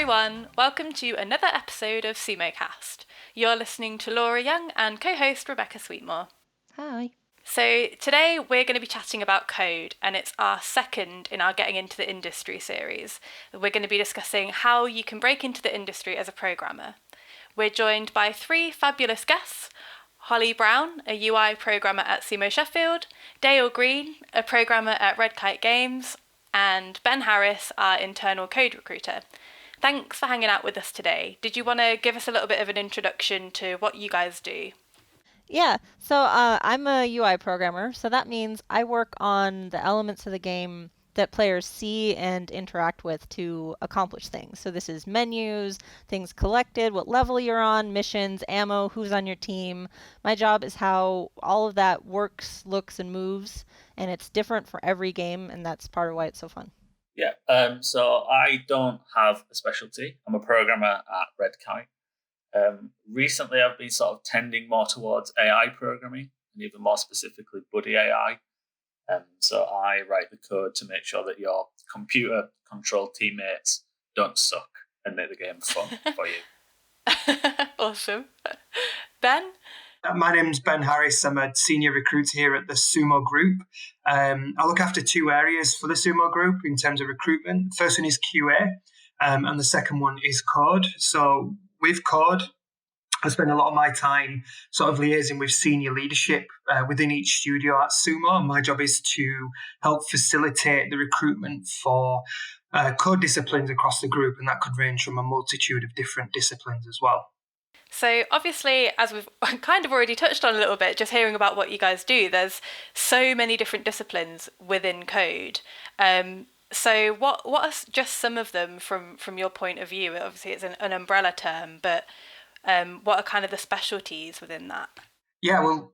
everyone, welcome to another episode of SumoCast. You're listening to Laura Young and co-host Rebecca Sweetmore. Hi. So today we're going to be chatting about code, and it's our second in our Getting Into the Industry series. We're going to be discussing how you can break into the industry as a programmer. We're joined by three fabulous guests: Hollie Brown, a UI programmer at Sumo Sheffield, Dale Green, a programmer at Kite Games, and Ben Harris, our internal code recruiter. Thanks for hanging out with us today. Did you want to give us a little bit of an introduction to what you guys do? Yeah, so I'm a UI programmer, so that means I work on the elements of the game that players see and interact with to accomplish things. So this is menus, things collected, what level you're on, missions, ammo, who's on your team. My job is how all of that works, looks, and moves, and it's different for every game, and that's part of why it's so fun. Yeah, so I don't have a specialty. I'm a programmer at Kite. Recently, I've been sort of tending more towards AI programming, and even more specifically, buddy AI. So I write the code to make sure that your computer-controlled teammates don't suck and make the game fun for you. Awesome. Ben? My name's Ben Harris. I'm a senior recruiter here at the Sumo Group. I look after two areas for the Sumo Group in terms of recruitment. First one is QA, and the second one is code. So with code, I spend a lot of my time sort of liaising with senior leadership within each studio at Sumo. And my job is to help facilitate the recruitment for code disciplines across the group, and that could range from a multitude of different disciplines as well. So obviously, as we've kind of already touched on a little bit, just hearing about what you guys do, there's so many different disciplines within code. So what are just some of them from your point of view? Obviously, it's an umbrella term, but what are kind of the specialties within that? Yeah, well,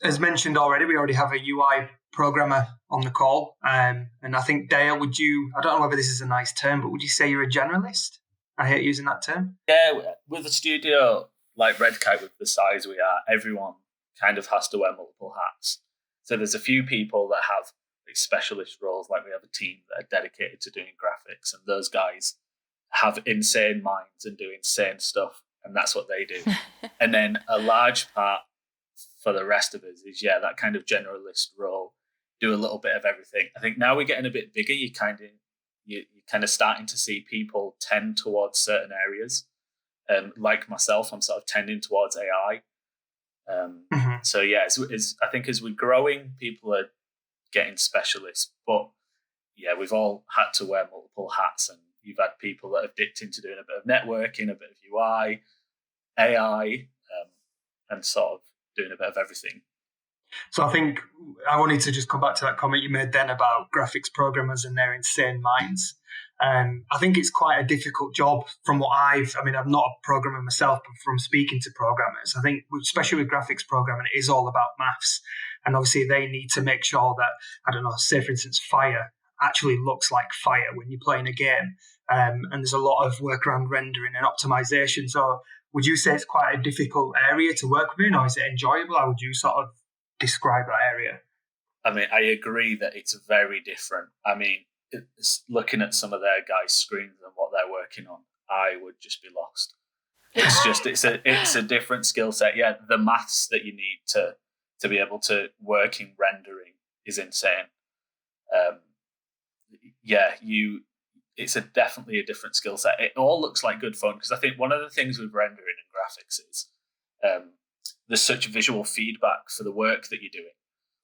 as mentioned already, we already have a UI programmer on the call. And I think, Dale, I don't know whether this is a nice term, but would you say you're a generalist? I hate using that term. Yeah, with a studio like Red Kite, with the size we are, everyone kind of has to wear multiple hats. So there's a few people that have specialist roles, like we have a team that are dedicated to doing graphics, and those guys have insane minds and do insane stuff, and that's what they do. And then a large part for the rest of us is, that kind of generalist role, do a little bit of everything. I think now we're getting a bit bigger, you're kind of starting to see people tend towards certain areas. Like myself, I'm sort of tending towards AI. So I think as we're growing, people are getting specialists. But we've all had to wear multiple hats, and you've had people that have dipped into doing a bit of networking, a bit of UI, AI, and sort of doing a bit of everything. So I think I wanted to just come back to that comment you made then about graphics programmers and their insane minds. I think it's quite a difficult job from what I'm not a programmer myself, but from speaking to programmers, I think especially with graphics programming, it is all about maths. And obviously they need to make sure that, say for instance, fire actually looks like fire when you're playing a game. And there's a lot of work around rendering and optimization. So would you say it's quite a difficult area to work within, or is it enjoyable? How would you sort of describe that area? I agree that it's very different. Looking at some of their guys' screens and what they're working on, I would just be lost. It's a different skill set. Yeah, the maths that you need to be able to work in rendering is insane. It's definitely a different skill set. It all looks like good fun, because I think one of the things with rendering and graphics is there's such visual feedback for the work that you're doing.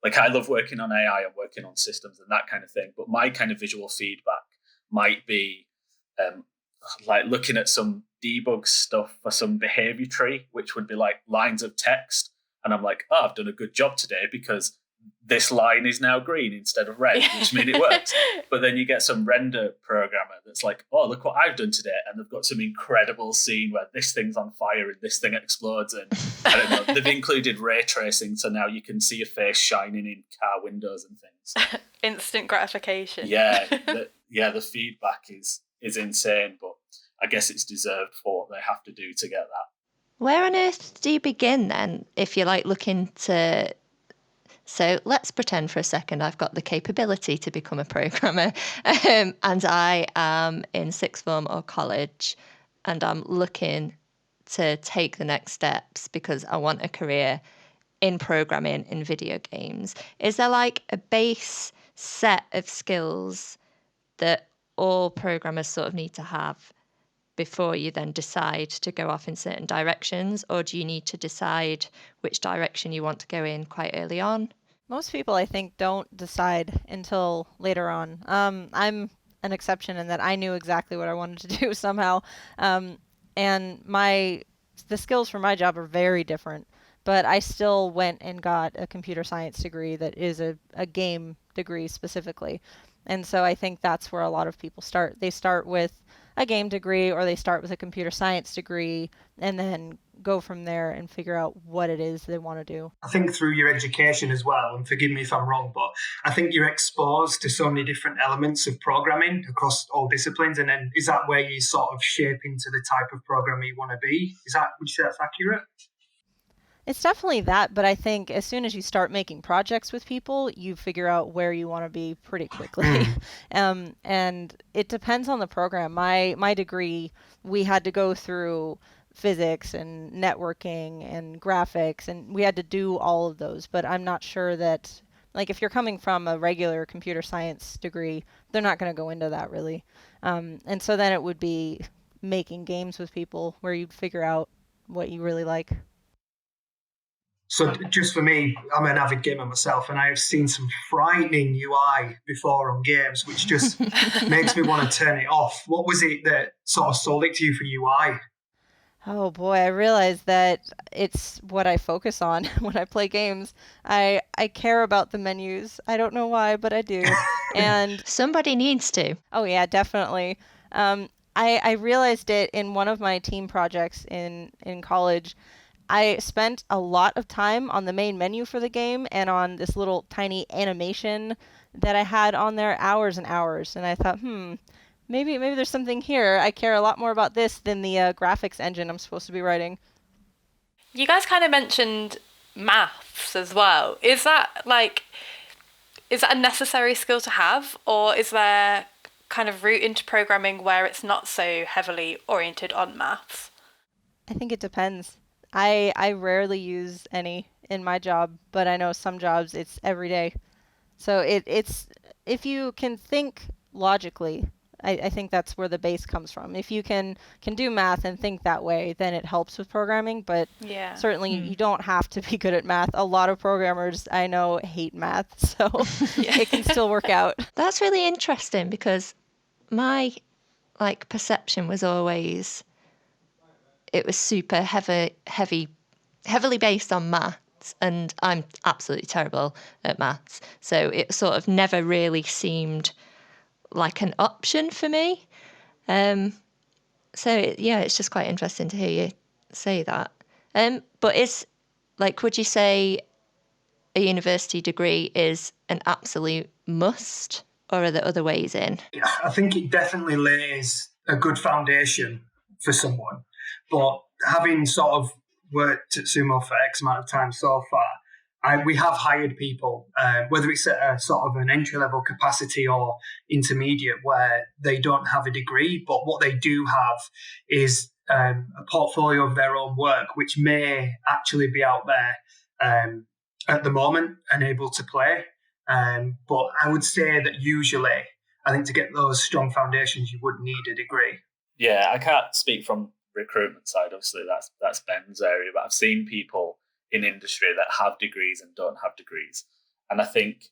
Like, I love working on AI and working on systems and that kind of thing, but my kind of visual feedback might be like looking at some debug stuff for some behavior tree, which would be like lines of text. And I'm like, I've done a good job today because this line is now green instead of red, which means it works. But then you get some render programmer that's like, oh, look what I've done today. And they've got some incredible scene where this thing's on fire and this thing explodes. And I don't know, they've included ray tracing. So now you can see a face shining in car windows and things. Instant gratification. Yeah. The feedback is insane, but I guess it's deserved for what they have to do to get that. Where on earth do you begin then if you're like looking to So let's pretend for a second I've got the capability to become a programmer, and I am in sixth form or college, and I'm looking to take the next steps because I want a career in programming in video games. Is there like a base set of skills that all programmers sort of need to have before you then decide to go off in certain directions, or do you need to decide which direction you want to go in quite early on? Most people, I think, don't decide until later on. I'm an exception in that I knew exactly what I wanted to do somehow, and the skills for my job are very different. But I still went and got a computer science degree that is a game degree specifically. And so I think that's where a lot of people start. They start with a game degree, or they start with a computer science degree, and then go from there and figure out what it is they want to do. I think through your education as well, and forgive me if I'm wrong, but I think you're exposed to so many different elements of programming across all disciplines. And then is that where you sort of shape into the type of programmer you want to be? Would you say that's accurate? It's definitely that, but I think as soon as you start making projects with people, you figure out where you want to be pretty quickly. And it depends on the program. My degree, we had to go through physics and networking and graphics, and we had to do all of those, but I'm not sure that, like, if you're coming from a regular computer science degree, they're not going to go into that really. And so then it would be making games with people where you'd figure out what you really like. So just for me, I'm an avid gamer myself, and I have seen some frightening UI before on games, which just makes me want to turn it off. What was it that sort of sold it to you for UI? Oh boy, I realize that it's what I focus on when I play games. I care about the menus. I don't know why, but I do. And Somebody needs to. oh yeah, definitely. I realized it in one of my team projects in college. I spent a lot of time on the main menu for the game and on this little tiny animation that I had on there, hours and hours. And I thought, maybe there's something here. I care a lot more about this than the graphics engine I'm supposed to be writing. You guys kind of mentioned maths as well. Is that a necessary skill to have, or is there kind of route into programming where it's not so heavily oriented on maths? I think it depends. I rarely use any in my job, but I know some jobs it's every day. So it's if you can think logically, I think that's where the base comes from. If you can do math and think that way, then it helps with programming, but Yeah. certainly you don't have to be good at math. A lot of programmers I know hate math, so it can still work out. That's really interesting because my perception was always it was super heavily based on maths, and I'm absolutely terrible at maths. So it sort of never really seemed like an option for me. It's just quite interesting to hear you say that. But would you say a university degree is an absolute must, or are there other ways in? I think it definitely lays a good foundation for someone. But having sort of worked at Sumo for X amount of time so far, we have hired people, whether it's at a sort of an entry-level capacity or intermediate, where they don't have a degree, but what they do have is a portfolio of their own work, which may actually be out there at the moment and able to play. But I would say that usually, I think to get those strong foundations, you would need a degree. Yeah, I can't speak from recruitment side. Obviously, that's Ben's area, but I've seen people in industry that have degrees and don't have degrees, and I think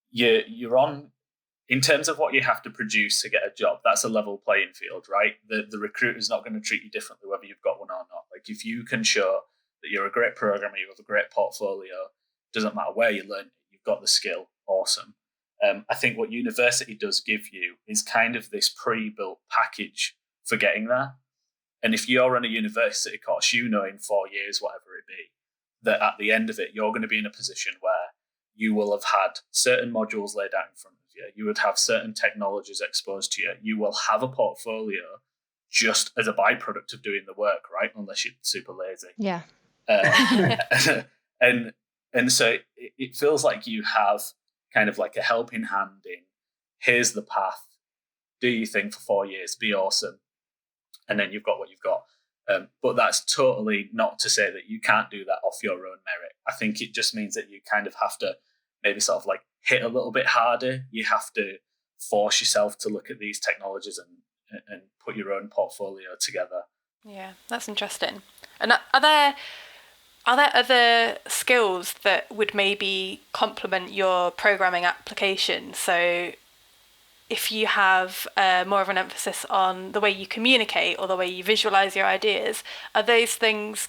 you're on, in terms of what you have to produce to get a job, that's a level playing field, right? The recruiter's not going to treat you differently whether you've got one or not. Like, if you can show that you're a great programmer, you have a great portfolio, doesn't matter where you learn it, you've got the skill, awesome. I think what university does give you is kind of this pre-built package for getting there. And if you're on a university course, you know in 4 years, whatever it be, that at the end of it, you're going to be in a position where you will have had certain modules laid out in front of you. You would have certain technologies exposed to you. You will have a portfolio just as a byproduct of doing the work, right? Unless you're super lazy. Yeah. And And so it feels like you have kind of like a helping hand in, here's the path, do your thing for 4 years, be awesome, and then you've got what you've got. But that's totally not to say that you can't do that off your own merit. I think it just means that you kind of have to maybe sort of like hit a little bit harder. You have to force yourself to look at these technologies and put your own portfolio together. Yeah, that's interesting. And are there other skills that would maybe complement your programming application? So if you have more of an emphasis on the way you communicate or the way you visualize your ideas, are those things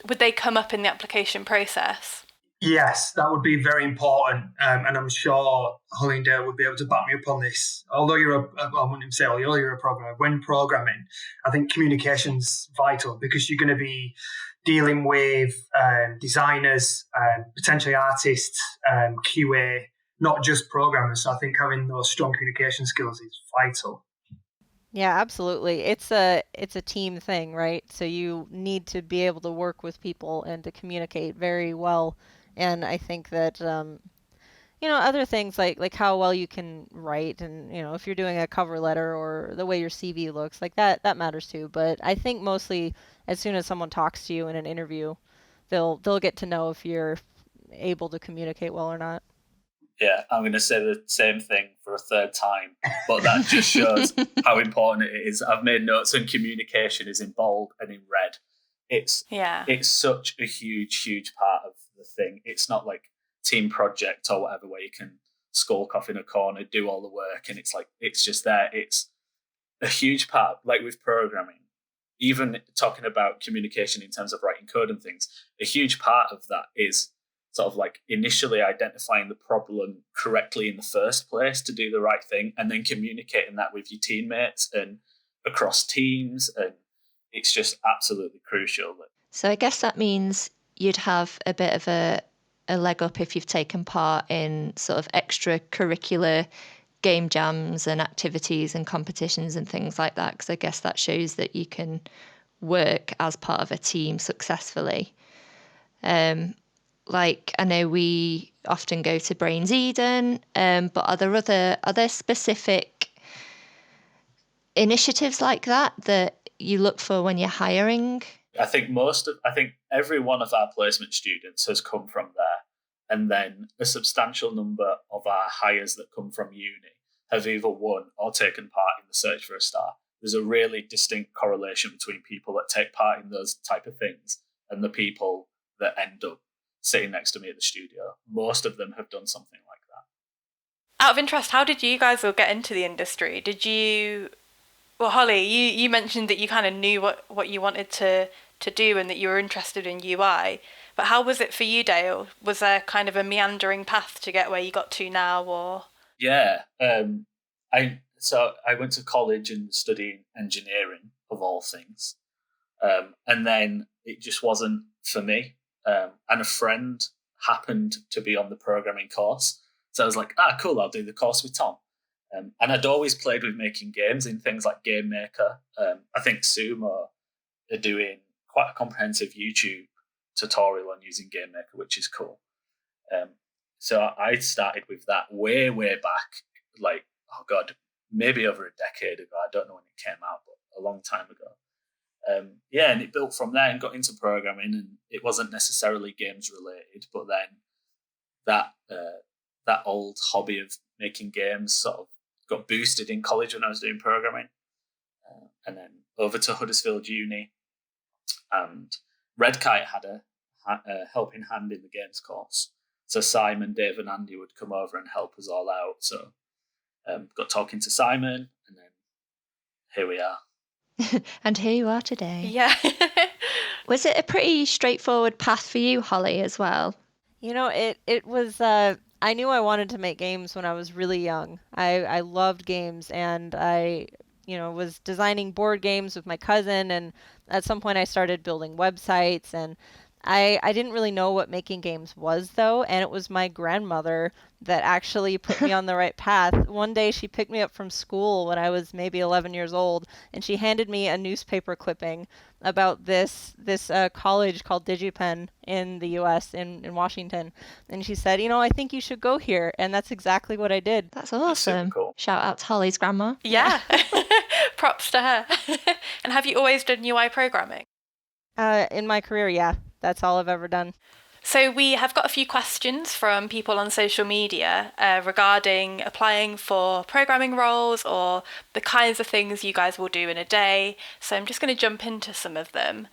would they come up in the application process? Yes, that would be very important, and I'm sure Hollie and Dale would be able to back me up on this. Although I wouldn't even say although you're a programmer, when programming, I think communication's vital because you're going to be dealing with designers, potentially artists, QA, not just programmers. So I think having those strong communication skills is vital. Yeah, absolutely. It's a team thing, right? So you need to be able to work with people and to communicate very well. And I think that other things like how well you can write, and if you're doing a cover letter or the way your CV looks, like that matters too. But I think mostly as soon as someone talks to you in an interview, they'll get to know if you're able to communicate well or not. Yeah, I'm going to say the same thing for a third time, but that just shows how important it is. I've made notes on communication is in bold and in red. It's such a huge part of the thing. It's not like team project or whatever where you can skulk off in a corner, do all the work, and it's like it's just there. It's a huge part, like with programming, even talking about communication in terms of writing code and things, a huge part of that is sort of like initially identifying the problem correctly in the first place to do the right thing, and then communicating that with your teammates and across teams. And it's just absolutely crucial. So I guess that means you'd have a bit of a leg up if you've taken part in sort of extracurricular game jams and activities and competitions and things like that, because I guess that shows that you can work as part of a team successfully. Like I know we often go to Brains Eden, but are there specific initiatives like that you look for when you're hiring? I think every one of our placement students has come from there, and then a substantial number of our hires that come from uni have either won or taken part in the search for a star. There's a really distinct correlation between people that take part in those type of things and the people that end up sitting next to me at the studio. Most of them have done something like that. Out of interest, how did you guys all get into the industry? Well, Hollie, you mentioned that you kind of knew what you wanted to do and that you were interested in UI. But how was it for you, Dale? Was there kind of a meandering path to get where you got to now, or? Yeah. I went to college and studied engineering, of all things. And then it just wasn't for me. And a friend happened to be on the programming course. So I was like, cool, I'll do the course with Tom. And I'd always played with making games in things like Game Maker. I think Sumo are doing quite a comprehensive YouTube tutorial on using Game Maker, which is cool. So I started with that way back, like, oh God, maybe over a decade ago. I don't know when it came out, but a long time ago. And it built from there and got into programming, and it wasn't necessarily games related, but then that old hobby of making games sort of got boosted in college when I was doing programming, and then over to Huddersfield Uni, and Red Kite had a helping hand in the games course. So Simon, Dave and Andy would come over and help us all out. So got talking to Simon, and then here we are. And here you are today. Yeah. Was it a pretty straightforward path for you, Hollie, as well? It was, I knew I wanted to make games when I was really young. I loved games, and I, was designing board games with my cousin, and at some point I started building websites, and I didn't really know what making games was, though, and it was my grandmother that actually put me on the right path. One day she picked me up from school when I was maybe 11 years old, and she handed me a newspaper clipping about this college called DigiPen in the U.S. in Washington, and she said, I think you should go here, and that's exactly what I did. That's awesome. Cool. Shout out to Hollie's grandma. Yeah. Props to her. And have you always done UI programming? In my career, yeah. That's all I've ever done. So we have got a few questions from people on social media regarding applying for programming roles or the kinds of things you guys will do in a day. So I'm just going to jump into some of them.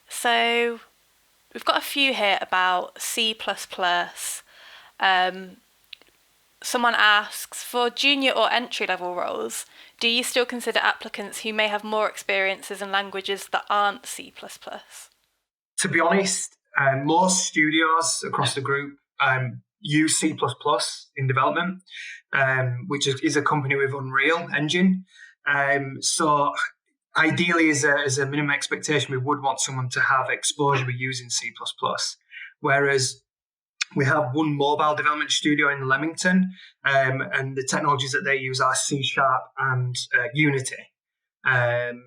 So we've got a few here about C++. Someone asks, for junior or entry-level roles, do you still consider applicants who may have more experiences in languages that aren't C++? To be honest, most studios across the group use C++ in development, which is a company with Unreal Engine. So ideally, as a minimum expectation, we would want someone to have exposure with using C++. Whereas we have one mobile development studio in Leamington, and the technologies that they use are C# and Unity.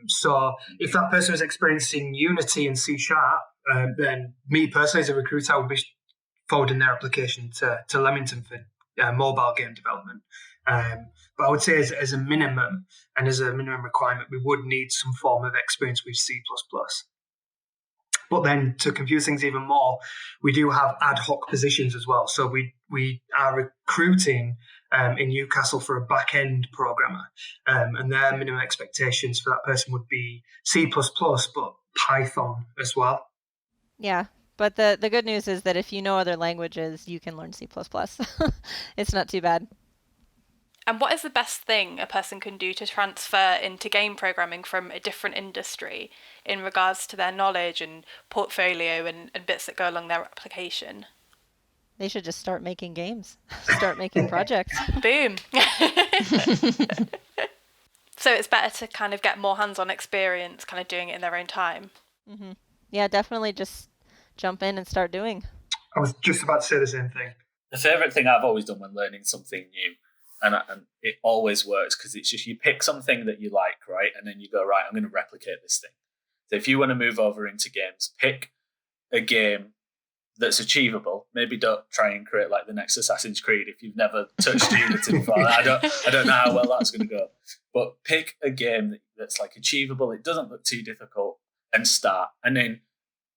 So if that person is experiencing Unity and C#, then me personally as a recruiter, I would be forwarding their application to Leamington for mobile game development. But I would say as a minimum and as a minimum requirement, we would need some form of experience with C++. But then to confuse things even more, we do have ad hoc positions as well. So we are recruiting in Newcastle for a back-end programmer. And their minimum expectations for that person would be C++, but Python as well. Yeah, but the good news is that if you know other languages, you can learn C++. It's not too bad. And what is the best thing a person can do to transfer into game programming from a different industry in regards to their knowledge and portfolio and bits that go along their application? They should just start making games, start making projects. Boom. So it's better to kind of get more hands-on experience kind of doing it in their own time. Mm-hmm. Yeah, definitely just jump in and start doing. I was just about to say the same thing. The favourite thing I've always done when learning something new, and it always works, because it's just you pick something that you like, right? And then you go, right, I'm going to replicate this thing. So if you want to move over into games, pick a game that's achievable. Maybe don't try and create like the next Assassin's Creed if you've never touched Unity before. I don't know how well that's going to go. But pick a game that's like achievable. It doesn't look too difficult, and start. And then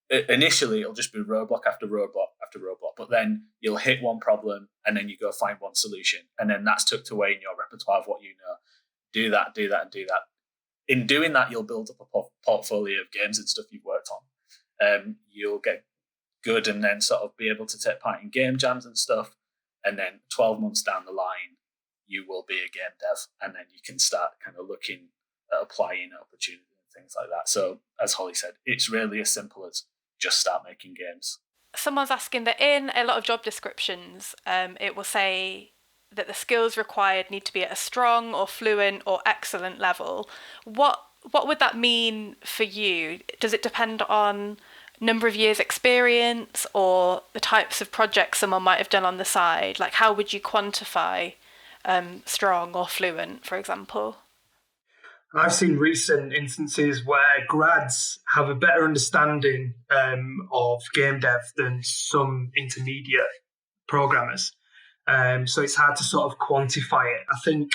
initially it'll just be roadblock after roadblock after roadblock. But then you'll hit one problem, and then you go find one solution, and then that's tucked away in your repertoire of what you know. Do that, do that, and do that. In doing that, you'll build up a portfolio of games and stuff you've worked on. You'll get good and then sort of be able to take part in game jams and stuff. And then 12 months down the line, you will be a game dev, and then you can start kind of looking at applying opportunities and things like that. So as Hollie said, it's really as simple as just start making games. Someone's asking that in a lot of job descriptions, it will say that the skills required need to be at a strong or fluent or excellent level. What would that mean for you? Does it depend on number of years experience or the types of projects someone might have done on the side? Like, how would you quantify strong or fluent, for example? I've seen recent instances where grads have a better understanding of game dev than some intermediate programmers. So it's hard to sort of quantify it. I think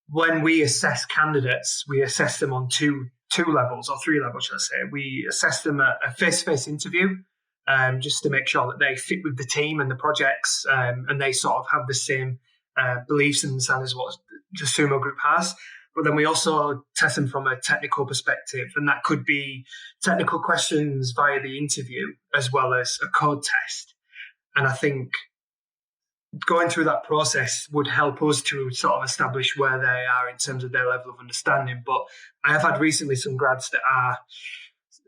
when we assess candidates, we assess them on two levels, or three levels, should I say. We assess them at a face-to-face interview, just to make sure that they fit with the team and the projects, and they sort of have the same beliefs and understanding as what the Sumo Group has. But then we also test them from a technical perspective, and that could be technical questions via the interview as well as a code test. And I think going through that process would help us to sort of establish where they are in terms of their level of understanding. But I have had recently some grads that are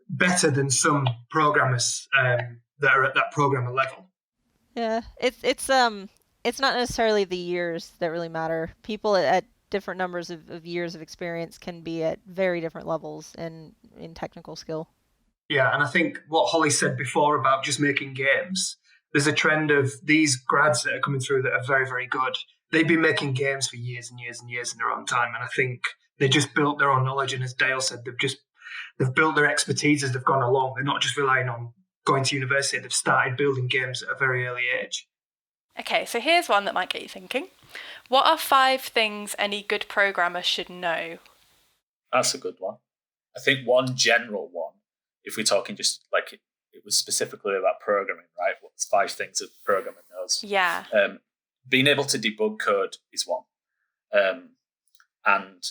better than some programmers that are at that programmer level. Yeah, it's not necessarily the years that really matter. People at different numbers of years of experience can be at very different levels in technical skill. Yeah, and I think what Hollie said before about just making games, there's a trend of these grads that are coming through that are very, very good. They've been making games for years and years and years in their own time, and I think they just built their own knowledge. And as Dale said, they've built their expertise as they've gone along. They're not just relying on going to university. They've started building games at a very early age. Okay, so here's one that might get you thinking. What are 5 things any good programmer should know? That's a good one. I think one general one, if we're talking just like it was specifically about programming, right? What's 5 things a programmer knows? Yeah. Being able to debug code is one. And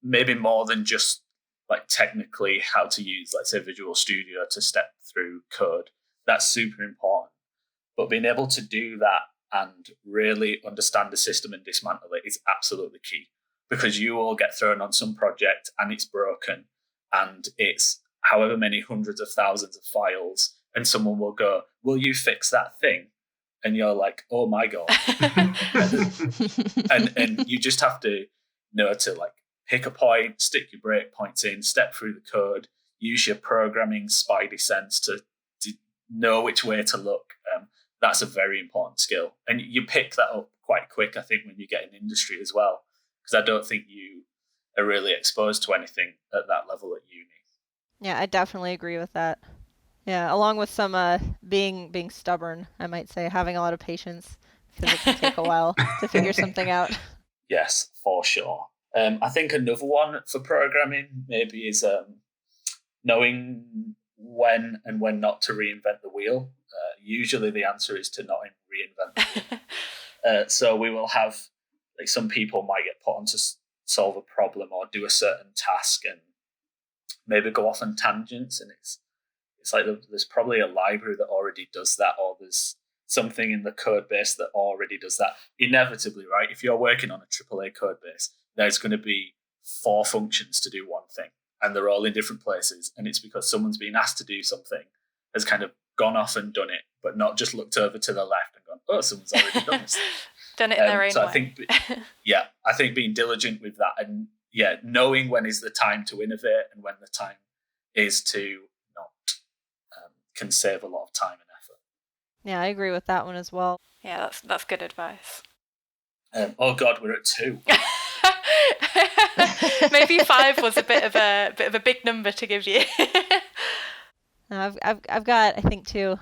maybe more than just like technically how to use, let's say, Visual Studio to step through code. That's super important. But being able to do that and really understand the system and dismantle it is absolutely key, because you will get thrown on some project and it's broken and it's however many hundreds of thousands of files, and someone will go, will you fix that thing? And you're like, oh my God. and you just have to know to like pick a point, stick your breakpoints in, step through the code, use your programming spidey sense to know which way to look. That's a very important skill. And you pick that up quite quick, I think, when you get in industry as well, because I don't think you are really exposed to anything at that level at uni. Yeah, I definitely agree with that. Yeah, along with some being stubborn, I might say, having a lot of patience, because it can take a while to figure something out. Yes, for sure. I think another one for programming maybe is knowing when and when not to reinvent the wheel. Usually the answer is to not reinvent the wheel. So we will have, like, some people might get put on to solve a problem or do a certain task and maybe go off on tangents, and it's like there's probably a library that already does that, or there's something in the code base that already does that. Inevitably, right? If you're working on a AAA code base, there's going to be 4 functions to do one thing, and they're all in different places. And it's because someone's been asked to do something, has kind of gone off and done it, but not just looked over to the left and gone, oh, someone's already done this. Done it in their own so way. I think being diligent with that, and knowing when is the time to innovate and when the time is to not, can save a lot of time and effort. Yeah, I agree with that one as well. Yeah, that's good advice. Oh God, we're at 2. Maybe 5 was a bit of a big number to give you. I've got, I think, 2.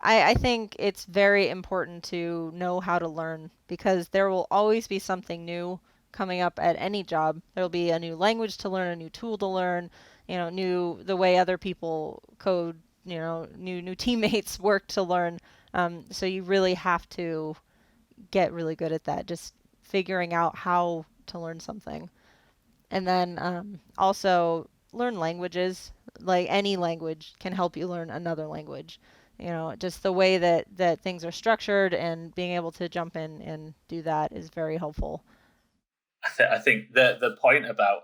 I think it's very important to know how to learn, because there will always be something new coming up at any job. There'll be a new language to learn, a new tool to learn, the way other people code, new teammates work to learn. So you really have to get really good at that, just figuring out how to learn something. And then also learn languages. Like, any language can help you learn another language. Just the way that things are structured, and being able to jump in and do that is very helpful. I think the point about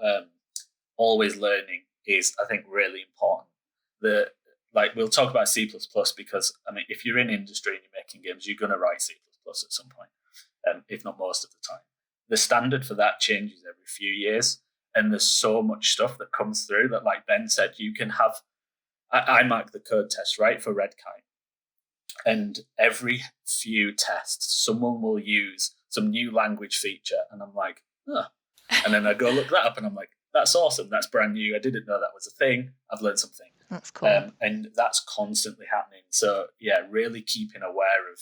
always learning is, I think, really important. We'll talk about C++, because, I mean, if you're in industry and you're making games, you're going to write C++ at some point, if not most of the time. The standard for that changes every few years, and there's so much stuff that comes through that, like Ben said, you can have. I mark the code test, right, for Red Kite, and every few tests, someone will use some new language feature, and I'm like, oh. And then I go look that up, and I'm like, that's awesome, that's brand new, I didn't know that was a thing, I've learned something. That's cool. And that's constantly happening. So really keeping aware of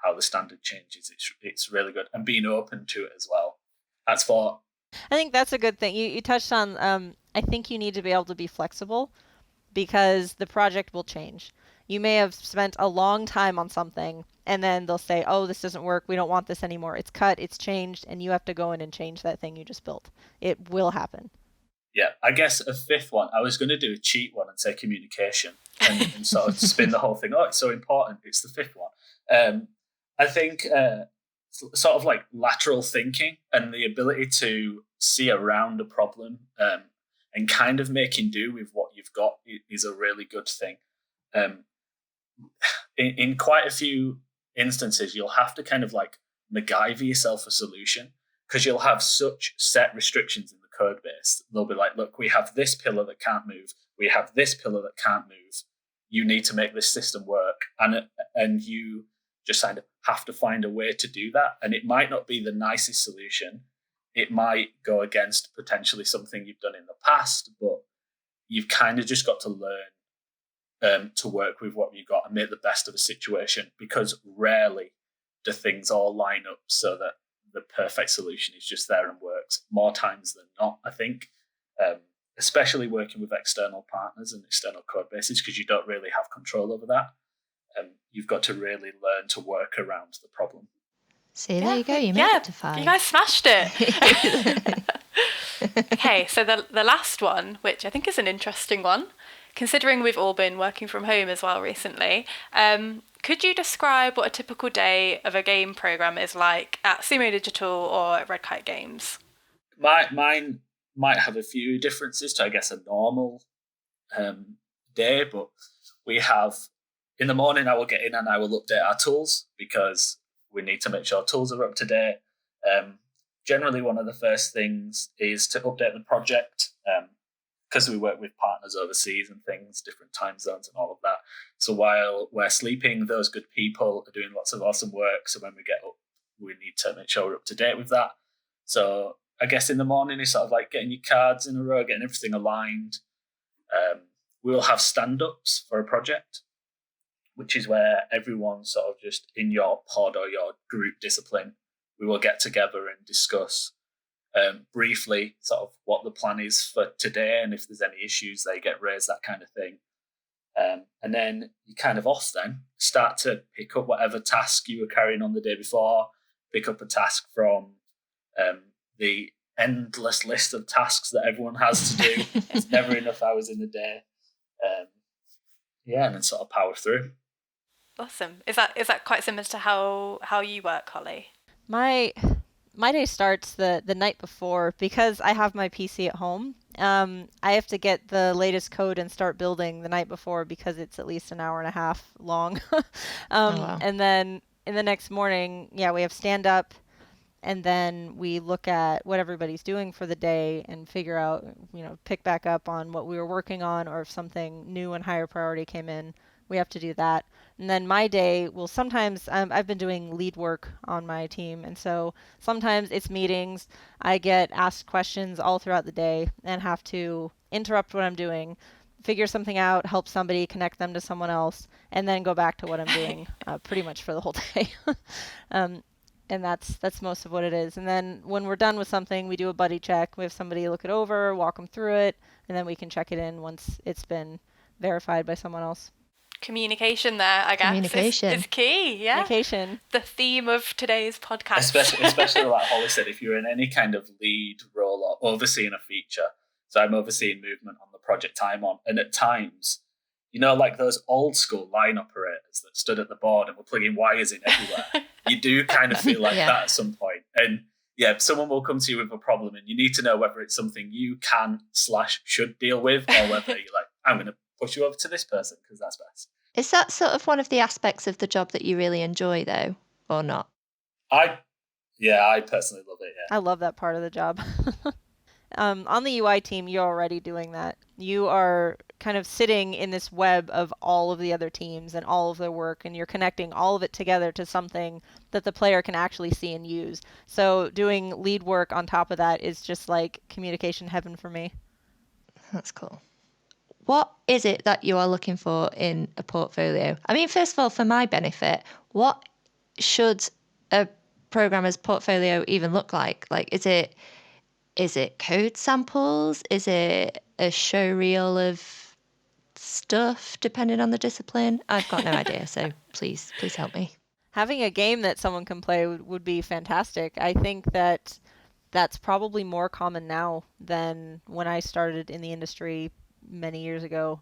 how the standard changes, it's really good, and being open to it as well. I think that's a good thing. You touched on, I think you need to be able to be flexible, because the project will change. You may have spent a long time on something, and then they'll say, oh, this doesn't work, we don't want this anymore. It's cut, it's changed, and you have to go in and change that thing you just built. It will happen. Yeah, I guess a 5th one, I was going to do a cheat one and say communication, and sort of spin the whole thing. Oh, it's so important, it's the 5th one. I think sort of like lateral thinking and the ability to see around a problem, and kind of making do with what you've got is a really good thing. In quite a few instances, you'll have to kind of like MacGyver yourself a solution, because you'll have such set restrictions in the code base. They'll be like, look, we have this pillar that can't move. We have this pillar that can't move. You need to make this system work. And you just kind of have to find a way to do that. And it might not be the nicest solution. It might go against potentially something you've done in the past, but you've kind of just got to learn to work with what you've got and make the best of a situation, because rarely do things all line up so that the perfect solution is just there and works. More times than not, I think, especially working with external partners and external code bases, because you don't really have control over that. You've got to really learn to work around the problem. See, there you go. You made it to 5. You guys smashed it. Okay, so the last one, which I think is an interesting one, considering we've all been working from home as well recently, could you describe what a typical day of a game program is like at Sumo Digital or at Red Kite Games? Mine might have a few differences to, I guess, a normal day, but we have, in the morning, I will get in and I will update our tools, because we need to make sure tools are up to date. Generally, one of the first things is to update the project, because we work with partners overseas and things, different time zones and all of that. So while we're sleeping, those good people are doing lots of awesome work. So when we get up, we need to make sure we're up to date with that. So I guess in the morning is sort of like getting your cards in a row, getting everything aligned. We'll have stand-ups for a project, which is where everyone sort of just in your pod or your group discipline, we will get together and discuss briefly sort of what the plan is for today, and if there's any issues they get raised, that kind of thing. And then you kind of off then start to pick up whatever task you were carrying on the day before, pick up a task from the endless list of tasks that everyone has to do. There's never enough hours in the day. And then sort of power through. Awesome. Is that quite similar to how you work, Hollie? My day starts the night before, because I have my PC at home. I have to get the latest code and start building the night before, because it's at least an hour and a half long. Wow. And then in the next morning, we have stand up, and then we look at what everybody's doing for the day and figure out, pick back up on what we were working on, or if something new and higher priority came in, we have to do that. And then my day will sometimes, I've been doing lead work on my team, and so sometimes it's meetings. I get asked questions all throughout the day and have to interrupt what I'm doing, figure something out, help somebody, connect them to someone else, and then go back to what I'm doing pretty much for the whole day. And that's most of what it is. And then when we're done with something, we do a buddy check. We have somebody look it over, walk them through it, and then we can check it in once it's been verified by someone else. Communication there, I guess. Communication is key, yeah. Communication. The theme of today's podcast. Especially like Hollie said, if you're in any kind of lead role or overseeing a feature. So I'm overseeing movement on the project I'm on. And at times, like those old school line operators that stood at the board and were plugging wires in everywhere. You do kind of feel like that at some point. And someone will come to you with a problem, and you need to know whether it's something you can/should deal with, or whether you're like, I'm going to push you over to this person because that's best. Is that sort of one of the aspects of the job that you really enjoy, though, or not? I personally love it, yeah. I love that part of the job. On the UI team, you're already doing that. You are kind of sitting in this web of all of the other teams and all of their work, and you're connecting all of it together to something that the player can actually see and use. So doing lead work on top of that is just like communication heaven for me. That's cool. What is it that you are looking for in a portfolio? I mean, first of all, for my benefit, what should a programmer's portfolio even look like? Like, is it code samples? Is it a show reel of stuff, depending on the discipline? I've got no idea, so please help me. Having a game that someone can play would be fantastic. I think that's probably more common now than when I started in the industry many years ago.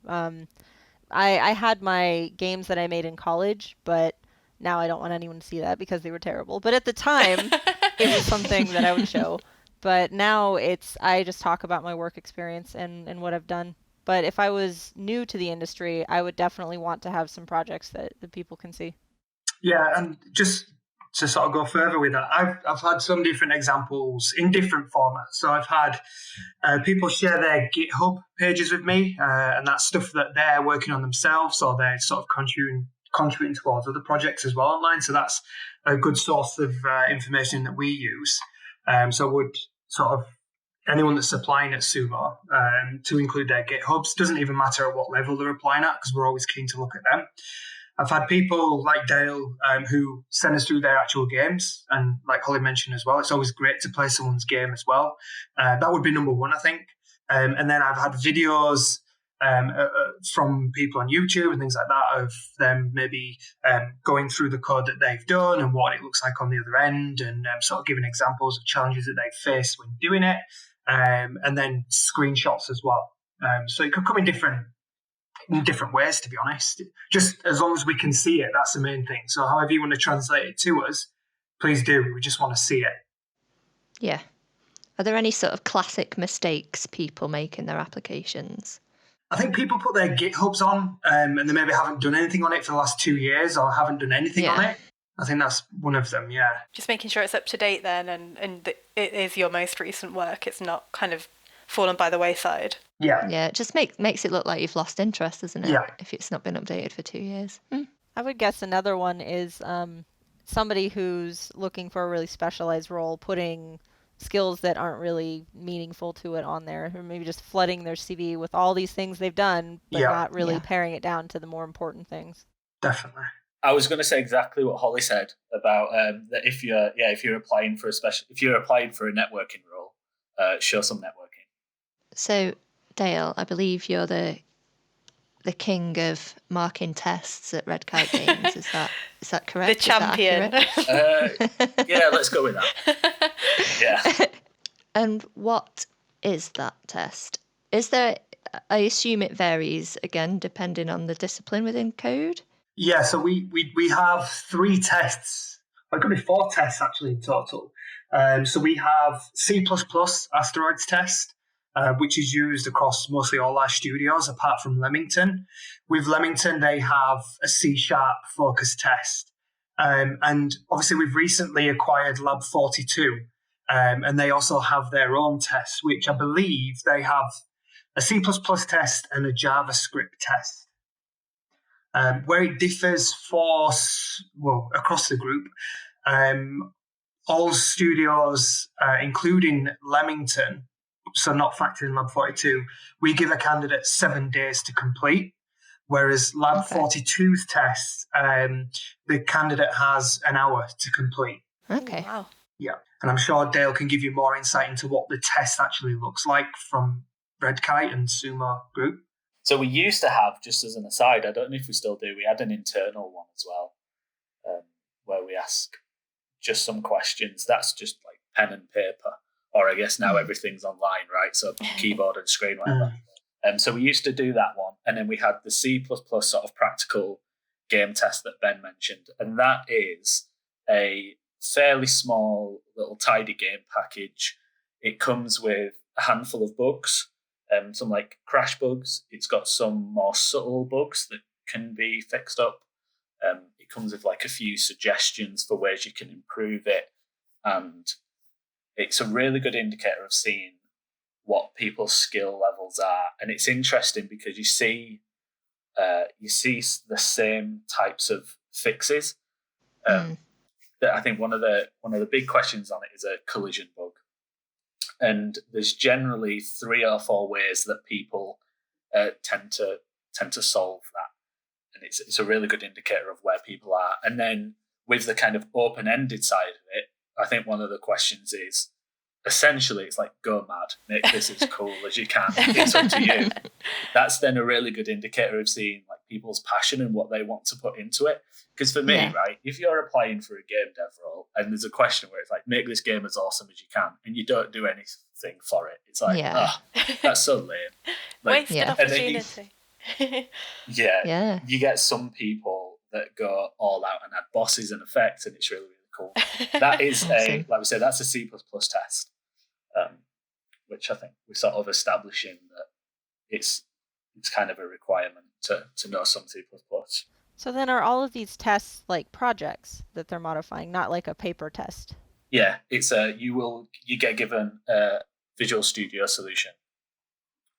I had my games that I made in college, but now I don't want anyone to see that because they were terrible. But at the time, it was something that I would show. But now I just talk about my work experience and what I've done. But if I was new to the industry, I would definitely want to have some projects that people can see. Yeah, and just to sort of go further with that, I've had some different examples in different formats. So I've had people share their GitHub pages with me, and that's stuff that they're working on themselves, or they're sort of contributing towards other projects as well online. So that's a good source of information that we use. So would sort of anyone that's applying at Sumo to include their GitHubs. Doesn't even matter at what level they're applying at, because we're always keen to look at them. I've had people like Dale who send us through their actual games, and like Hollie mentioned as well, it's always great to play someone's game as well. That would be number one, I think. And then I've had videos from people on YouTube and things like that of them maybe going through the code that they've done and what it looks like on the other end, and sort of giving examples of challenges that they've faced when doing it, and then screenshots as well. So it could come in different ways, to be honest. Just as long as we can see it, that's the main thing. So however you want to translate it to us, please do. We just want to see it. Yeah. Are there any sort of classic mistakes people make in their applications? I think people put their GitHubs on and they maybe haven't done anything on it for the last 2 years, or haven't done anything on it. I think that's one of them, yeah. Just making sure it's up to date then, and it is your most recent work. It's not kind of fallen by the wayside. Yeah. Yeah, it just makes it look like you've lost interest, doesn't it? Yeah. If it's not been updated for 2 years. I would guess another one is somebody who's looking for a really specialized role, putting skills that aren't really meaningful to it on there, or maybe just flooding their CV with all these things they've done, but not really paring it down to the more important things. Definitely. I was going to say exactly what Hollie said about that if you're applying for a networking role, show some networking. So, Dale, I believe you're the king of marking tests at Red Kite Games. Is that correct? The champion. Yeah, let's go with that. Yeah. And what is that test? Is there? I assume it varies again depending on the discipline within code. Yeah, so we have 3 tests. Well, it could be 4 tests actually in total. So we have C++ asteroids test, which is used across mostly all our studios apart from Leamington. With Leamington, they have a C# focus test. And obviously we've recently acquired Lab 42, and they also have their own tests, which I believe they have a C++ test and a JavaScript test. Where it differs across the group, all studios, including Leamington, so not factoring Lab 42, we give a candidate 7 days to complete, whereas Lab 42's test, the candidate has an hour to complete. Okay. Wow. Yeah, and I'm sure Dale can give you more insight into what the test actually looks like from Red Kite and Sumo Group. So we used to have, just as an aside, I don't know if we still do, we had an internal one as well, where we ask just some questions. That's just like pen and paper, or I guess now everything's online, right? So keyboard and screen, whatever. So we used to do that one, and then we had the C++ sort of practical game test that Ben mentioned, and that is a fairly small little tidy game package. It comes with a handful of bugs. Some like crash bugs. It's got some more subtle bugs that can be fixed up. It comes with like a few suggestions for ways you can improve it, and it's a really good indicator of seeing what people's skill levels are. And it's interesting because you see the same types of fixes. That I think one of the big questions on it is a collision bug. And there's generally 3 or 4 ways that people tend to solve that, and it's a really good indicator of where people are. And then with the kind of open-ended side of it, I think one of the questions is essentially it's like go mad, make this as cool as you can. It's up to you. That's then a really good indicator of seeing like people's passion and what they want to put into it. Because for me, right, if you're applying for a game dev role and there's a question where it's like, make this game as awesome as you can, and you don't do anything for it, it's like, that's so lame. Like, wasted opportunity. You get some people that go all out and add bosses and effects, and it's really, really cool. That is like we said, that's a C++ test, which I think we're sort of establishing that it's kind of a requirement to know some C++. So then are all of these tests like projects that they're modifying, not like a paper test? Yeah, it's you get given a Visual Studio solution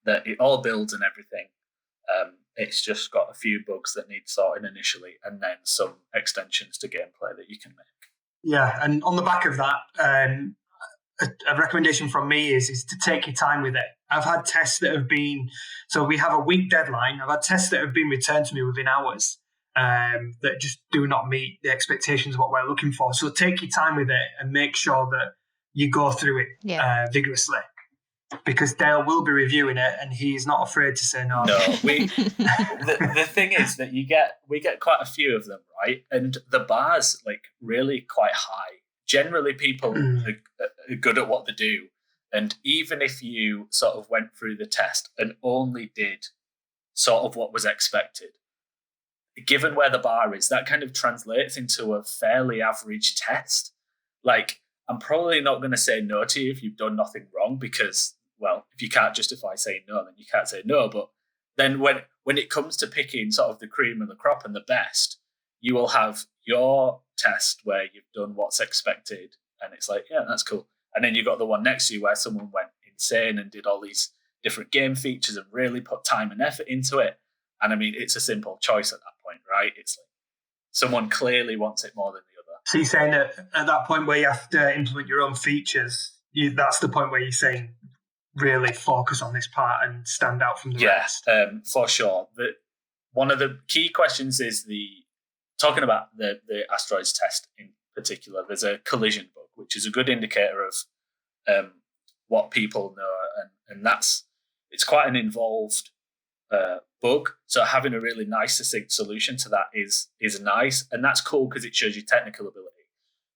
that it all builds and everything. It's just got a few bugs that need sorting initially, and then some extensions to gameplay that you can make. Yeah, and on the back of that, a recommendation from me is to take your time with it. I've had tests that have been, so we have a week deadline. I've had tests that have been returned to me within hours that just do not meet the expectations of what we're looking for. So take your time with it and make sure that you go through it vigorously. Because Dale will be reviewing it, and he's not afraid to say no. No, the thing is that we get quite a few of them, right? And the bar's like really quite high. Generally, people are good at what they do, and even if you sort of went through the test and only did sort of what was expected, given where the bar is, that kind of translates into a fairly average test. Like, I'm probably not going to say no to you if you've done nothing wrong, because, well, if you can't justify saying no, then you can't say no. But then when it comes to picking sort of the cream of the crop and the best, you will have your test where you've done what's expected, and it's like, yeah, that's cool. And then you got the one next to you where someone went insane and did all these different game features and really put time and effort into it. And I mean, it's a simple choice at that point, right? It's like someone clearly wants it more than the other. So you're saying that at that point where you have to implement your own features, that's the point where you're saying really focus on this part and stand out from the rest? Yeah, for sure. One of the key questions is talking about the asteroids test in particular. There's a collision bug, which is a good indicator of what people know, and it's quite an involved bug. So having a really nice, succinct solution to that is nice, and that's cool because it shows you technical ability.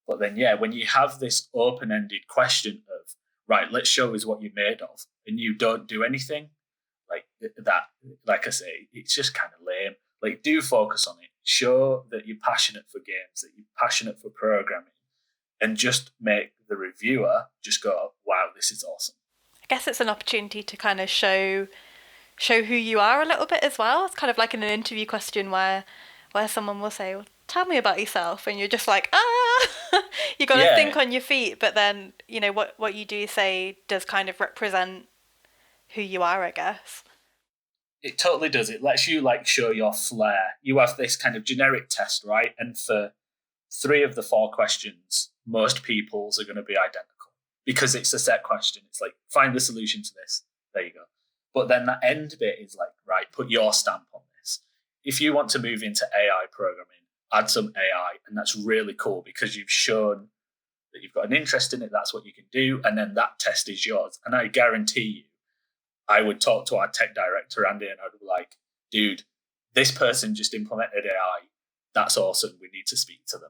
But then, yeah, when you have this open-ended question of, right, let's show us what you're made of, and you don't do anything, like that, like I say, it's just kind of lame. Like, do focus on it. Show that you're passionate for games, that you're passionate for programming, and just make the reviewer just go, wow, this is awesome. I guess it's an opportunity to kind of show who you are a little bit as well. It's kind of like in an interview question where someone will say, well, tell me about yourself, and you're just like, you got to think on your feet, but then, you know, what you do say does kind of represent who you are, I guess. It totally does. It lets you like show your flair. You have this kind of generic test, right? And for 3 of the 4 questions, most people's are going to be identical because it's a set question. It's like, find the solution to this. There you go. But then that end bit is like, right, put your stamp on this. If you want to move into AI programming, add some AI, and that's really cool because you've shown that you've got an interest in it, that's what you can do, and then that test is yours. And I guarantee you, I would talk to our tech director, Andy, and I'd be like, dude, this person just implemented AI. That's awesome. We need to speak to them.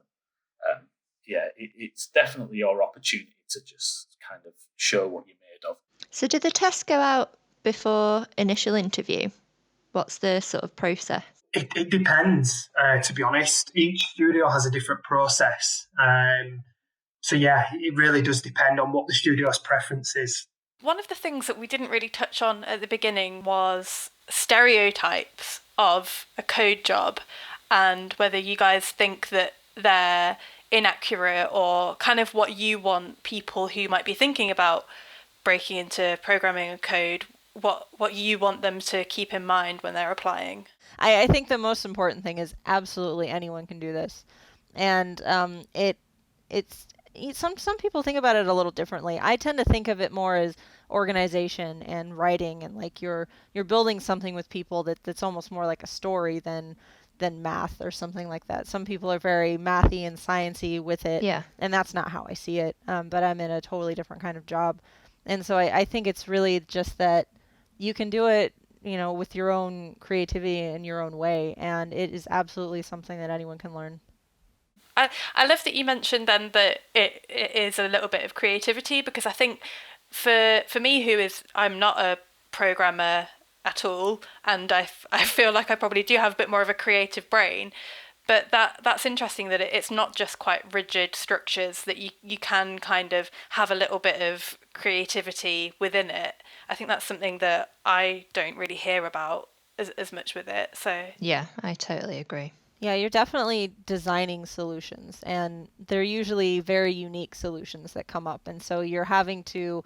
It's definitely your opportunity to just kind of show what you're made of. So do the tests go out before initial interview? What's the sort of process? It depends, to be honest. Each studio has a different process. So, yeah, it really does depend on what the studio's preference is. One of the things that we didn't really touch on at the beginning was stereotypes of a code job and whether you guys think that they're inaccurate or kind of what you want people who might be thinking about breaking into programming a code, what you want them to keep in mind when they're applying. I think the most important thing is absolutely anyone can do this. And some people think about it a little differently. I tend to think of it more as organization and writing, and like you're building something with people that's almost more like a story than math or something like that. Some people are very mathy and sciencey with it, and that's not how I see it. But I'm in a totally different kind of job, and so I think it's really just that you can do it, with your own creativity in your own way, and it is absolutely something that anyone can learn. I love that you mentioned then that it is a little bit of creativity, because I think for me, I'm not a programmer at all, and I feel like I probably do have a bit more of a creative brain, but that's interesting that it's not just quite rigid structures, that you can kind of have a little bit of creativity within it. I think that's something that I don't really hear about as much with it. So yeah, I totally agree. Yeah, you're definitely designing solutions, and they're usually very unique solutions that come up. And so you're having to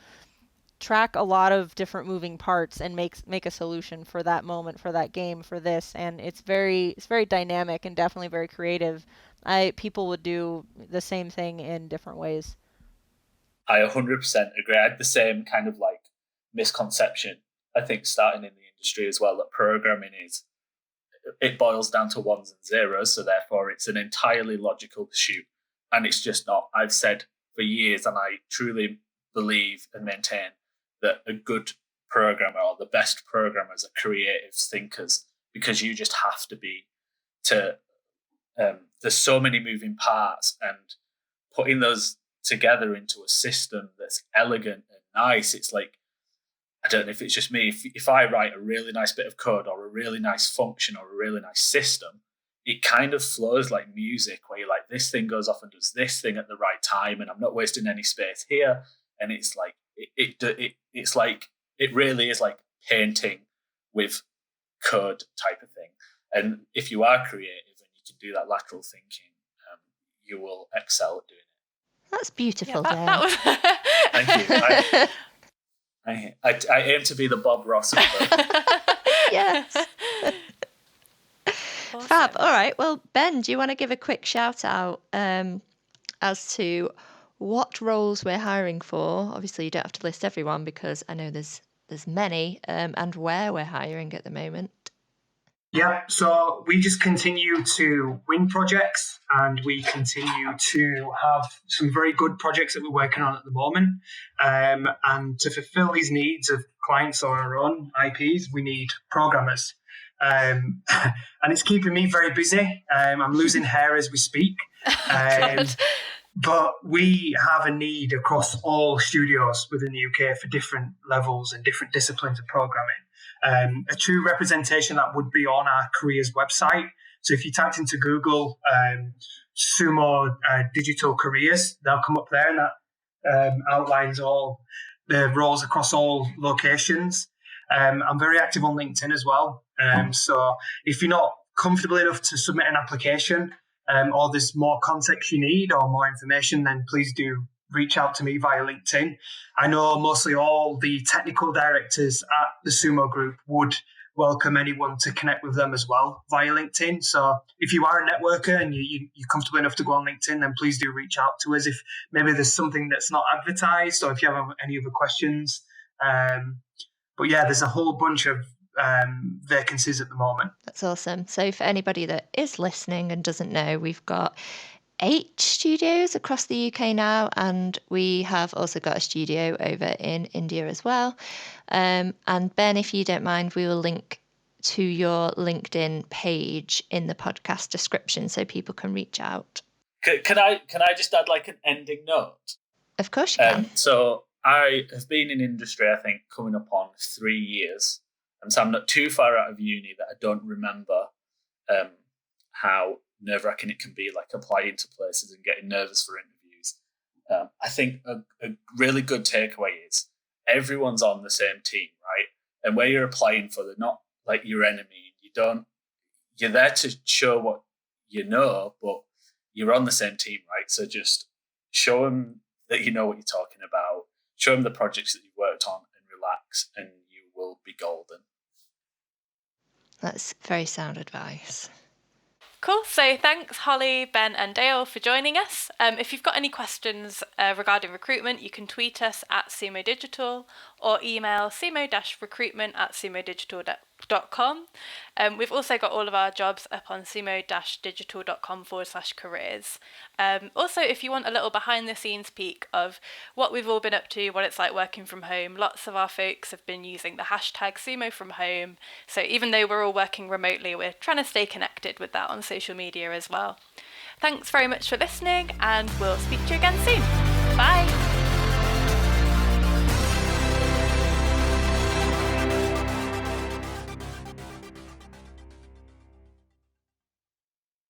track a lot of different moving parts and make a solution for that moment, for that game, for this. And it's very dynamic and definitely very creative. People would do the same thing in different ways. I 100% agree. I had the same kind of like misconception, I think, starting in the industry as well, that programming it boils down to ones and zeros, so therefore it's an entirely logical pursuit. And it's just not. I've said for years, and I truly believe and maintain that a good programmer or the best programmers are creative thinkers, because you just have to be there's so many moving parts, and putting those together into a system that's elegant and nice. It's like, I don't know if it's just me, if I write a really nice bit of code or a really nice function or a really nice system, it kind of flows like music, where you're like, this thing goes off and does this thing at the right time, and I'm not wasting any space here. And it's like it's like, it really is like painting with code type of thing. And if you are creative and you can do that lateral thinking, you will excel at doing it. That's beautiful, yeah, that was... Thank you. I aim to be the Bob Ross of the... Yes. Awesome. Fab. All right. Well, Ben, do you want to give a quick shout out as to what roles we're hiring for? Obviously, you don't have to list everyone, because I know there's many, and where we're hiring at the moment. Yeah, so we just continue to win projects, and we continue to have some very good projects that we're working on at the moment. And to fulfill these needs of clients or our own IPs, we need programmers. And it's keeping me very busy. I'm losing hair as we speak. But we have a need across all studios within the UK for different levels and different disciplines of programming. A true representation that would be on our careers website. So if you typed into Google Sumo Digital Careers, they'll come up there, and that outlines all the roles across all locations. I'm very active on LinkedIn as well. So if you're not comfortable enough to submit an application, or there's more context you need or more information, then please do reach out to me via LinkedIn. I know mostly all the technical directors at the Sumo Group would welcome anyone to connect with them as well via LinkedIn. So if you are a networker and you're comfortable enough to go on LinkedIn, then please do reach out to us if maybe there's something that's not advertised, or if you have any other questions. But yeah, there's a whole bunch of vacancies at the moment. That's awesome. So for anybody that is listening and doesn't know, we've got 8 studios across the UK now, and we have also got a studio over in India as well. And Ben, if you don't mind, we will link to your LinkedIn page in the podcast description so people can reach out. Can I just add like an ending note? Of course you can. So I have been in industry, I think, coming up on 3 years. And so I'm not too far out of uni that I don't remember how nerve-wracking it can be, like applying to places and getting nervous for interviews. I think a really good takeaway is everyone's on the same team, right? And where you're applying for, they're not like your enemy. You're there to show what you know, but you're on the same team, right? So just show them that you know what you're talking about, show them the projects that you've worked on, and relax, and you will be golden. That's very sound advice. Cool. So thanks, Hollie, Ben and Dale, for joining us. If you've got any questions regarding recruitment, you can tweet us at Sumo Digital or email sumo-recruitment@sumodigital.com. We've also got all of our jobs up on sumo-digital.com/careers. Also, if you want a little behind the scenes peek of what we've all been up to, what it's like working from home, lots of our folks have been using the hashtag Sumo from home. So even though we're all working remotely, we're trying to stay connected with that on social media as well. Thanks very much for listening, and we'll speak to you again soon. Bye.